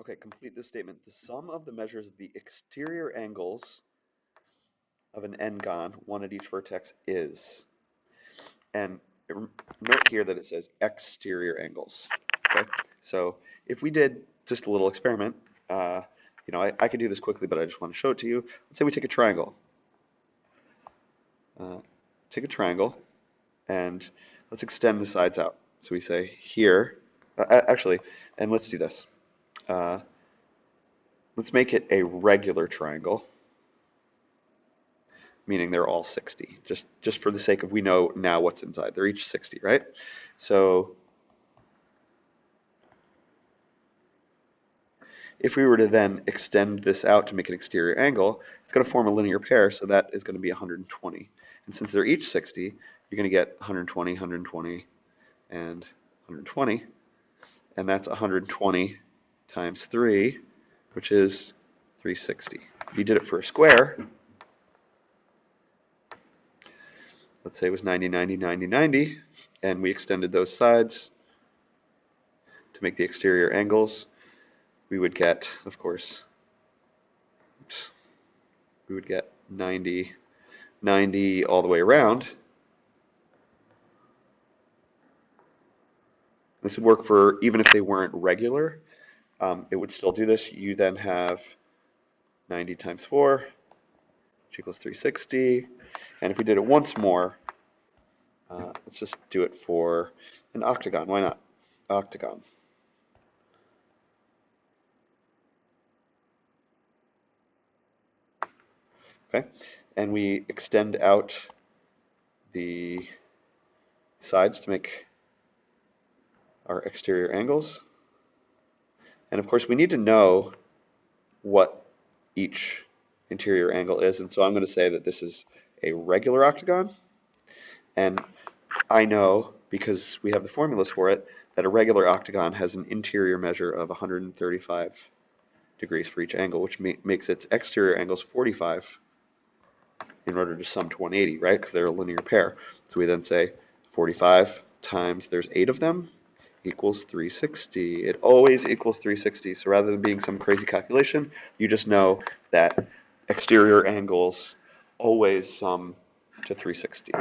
Okay, complete this statement. The sum of the measures of the exterior angles of an n-gon, one at each vertex, is. And note here that it says exterior angles. Okay, so if we did just a little experiment, I could do this quickly, but I just want to show it to you. Let's say we take a triangle. Take a triangle, and let's extend the sides out. So we say here, actually, and let's do this. Let's make it a regular triangle, meaning they're all 60, just for the sake of we know now what's inside. They're each 60, right? So if we were to then extend this out to make an exterior angle, it's going to form a linear pair, so that is going to be 120. And since they're each 60, you're going to get 120, 120, and 120. And that's 120 times 3, which is 360. If you did it for a square, let's say it was 90, 90, 90, 90, and we extended those sides to make the exterior angles, we would get, of course, we would get 90, 90 all the way around. This would work for, even if they weren't regular, it would still do this. You then have 90 times 4, which equals 360. And if we did it once more, let's just do it for an octagon. Why not? Octagon. Okay, and we extend out the sides to make our exterior angles. And of course, we need to know what each interior angle is. And so I'm going to say that this is a regular octagon. And I know, because we have the formulas for it, that a regular octagon has an interior measure of 135 degrees for each angle, which makes its exterior angles 45 in order to sum to 180, right? Because they're a linear pair. So we then say 45 times, there's 8 of them, equals 360. It always equals 360. So rather than being some crazy calculation, you just know that exterior angles always sum to 360.